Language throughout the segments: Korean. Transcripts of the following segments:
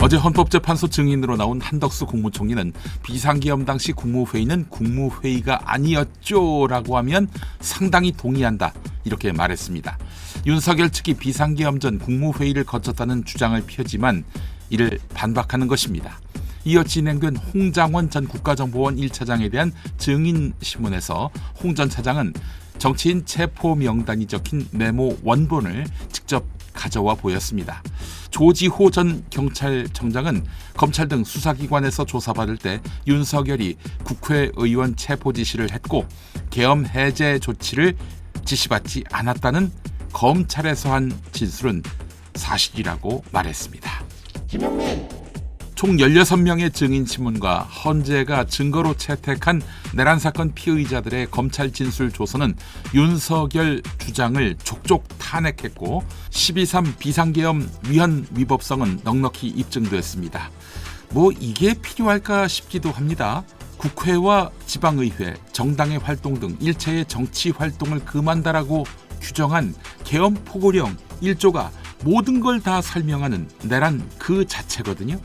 어제 헌법재판소 증인으로 나온 한덕수 국무총리는 비상계엄 당시 국무회의는 국무회의가 아니었죠라고 하면 상당히 동의한다 이렇게 말했습니다. 윤석열 측이 비상계엄 전 국무회의를 거쳤다는 주장을 펴지만 이를 반박하는 것입니다. 이어 진행된 홍장원 전 국가정보원 1차장에 대한 증인신문에서 홍 전 차장은 정치인 체포 명단이 적힌 메모 원본을 직접 가져와 보였습니다. 조지호 전 경찰청장은 검찰 등 수사기관에서 조사받을 때 윤석열이 국회의원 체포 지시를 했고 계엄 해제 조치를 지시받지 않았다는 검찰에서 한 진술은 사실이라고 말했습니다. 총 16명의 증인신문과 헌재가 증거로 채택한 내란 사건 피의자들의 검찰 진술 조서는 윤석열 주장을 족족 탄핵했고 12.3 비상계엄 위헌 위법성은 넉넉히 입증됐습니다. 뭐 이게 필요할까 싶기도 합니다. 국회와 지방의회, 정당의 활동 등 일체의 정치 활동을 금한다라고 규정한 계엄 포고령 1조가 모든 걸 다 설명하는 내란 그 자체거든요.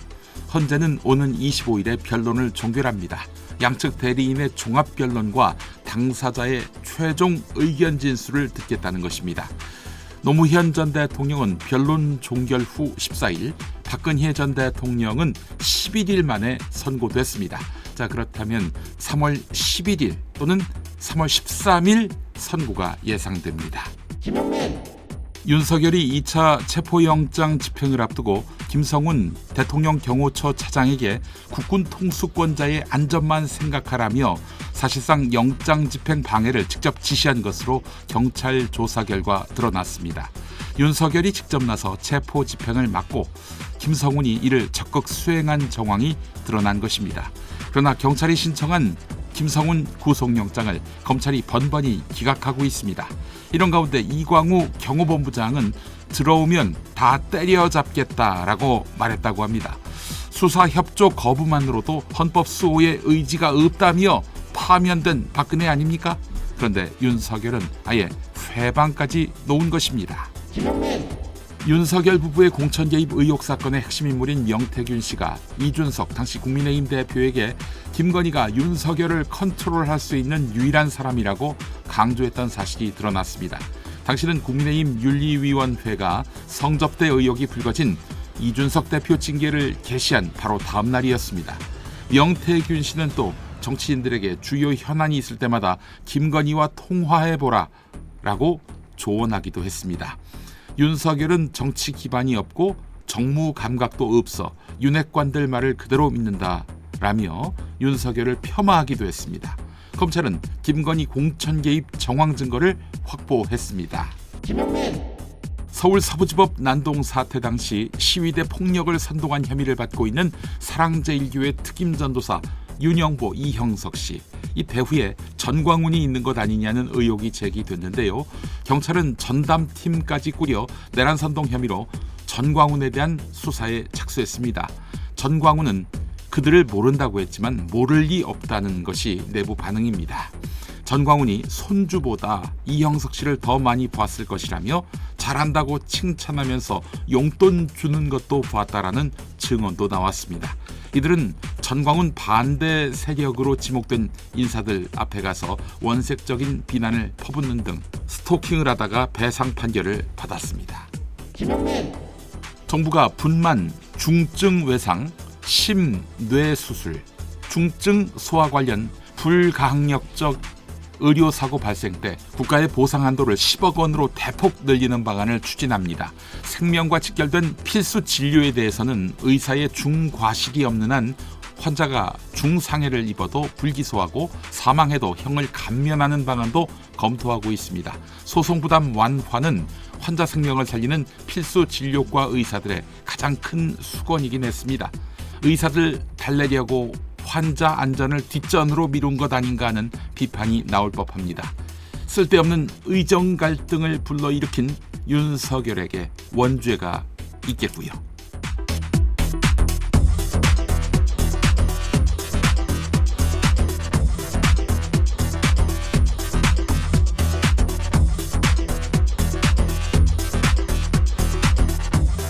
헌재는 오는 25일에 변론을 종결합니다. 양측 대리인의 종합변론과 당사자의 최종 의견 진술을 듣겠다는 것입니다. 노무현 전 대통령은 변론 종결 후 14일, 박근혜 전 대통령은 11일 만에 선고됐습니다. 자, 그렇다면 3월 11일 또는 3월 13일 선고가 예상됩니다. 윤석열이 2차 체포영장 집행을 앞두고 김성훈 대통령 경호처 차장에게 국군 통수권자의 안전만 생각하라며 사실상 영장 집행 방해를 직접 지시한 것으로 경찰 조사 결과 드러났습니다. 윤석열이 직접 나서 체포 집행을 막고 김성훈이 이를 적극 수행한 정황이 드러난 것입니다. 그러나 경찰이 신청한 김성훈 구속영장을 검찰이 번번이 기각하고 있습니다. 이런 가운데 이광우 경호본부장은 들어오면 다 때려잡겠다라고 말했다고 합니다. 수사 협조 거부만으로도 헌법 수호의 의지가 없다며 파면된 박근혜 아닙니까? 그런데 윤석열은 아예 회방까지 놓은 것입니다. 윤석열 부부의 공천 개입 의혹 사건의 핵심 인물인 명태균 씨가 이준석 당시 국민의힘 대표에게 김건희가 윤석열을 컨트롤할 수 있는 유일한 사람이라고 강조했던 사실이 드러났습니다. 당시는 국민의힘 윤리위원회가 성접대 의혹이 불거진 이준석 대표 징계를 개시한 바로 다음 날이었습니다. 명태균 씨는 또 정치인들에게 주요 현안이 있을 때마다 김건희와 통화해보라 라고 조언하기도 했습니다. 윤석열은 정치 기반이 없고 정무 감각도 없어 윤핵관들 말을 그대로 믿는다라며 윤석열을 폄하하기도 했습니다. 검찰은 김건희 공천 개입 정황 증거를 확보했습니다. 서울 서부지법 난동 사태 당시 시위대 폭력을 선동한 혐의를 받고 있는 사랑제일교회 특임전도사 윤영보 이형석 씨, 이 배후에 전광훈이 있는 것 아니냐는 의혹이 제기됐는데요. 경찰은 전담팀까지 꾸려 내란 선동 혐의로 전광훈에 대한 수사에 착수했습니다. 전광훈은 그들을 모른다고 했지만 모를 리 없다는 것이 내부 반응입니다. 전광훈이 손주보다 이형석 씨를 더 많이 봤을 것이라며 잘한다고 칭찬하면서 용돈 주는 것도 봤다라는 증언도 나왔습니다. 이들은 전광훈 반대 세력으로 지목된 인사들 앞에 가서 원색적인 비난을 퍼붓는 등 스토킹을 하다가 배상 판결을 받았습니다. 정부가 분만, 중증 외상, 심뇌수술, 중증 소아 관련 불가항력적 의료사고 발생 때 국가의 보상 한도를 10억 원으로 대폭 늘리는 방안을 추진합니다. 생명과 직결된 필수 진료에 대해서는 의사의 중과실이 없는 한 환자가 중상해를 입어도 불기소하고 사망해도 형을 감면하는 방안도 검토하고 있습니다. 소송 부담 완화는 환자 생명을 살리는 필수 진료과 의사들의 가장 큰 수건이긴 했습니다. 의사들 달래려고 환자 안전을 뒷전으로 미룬 것 아닌가 하는 비판이 나올 법합니다. 쓸데없는 의정 갈등을 불러일으킨 윤석열에게 원죄가 있겠고요.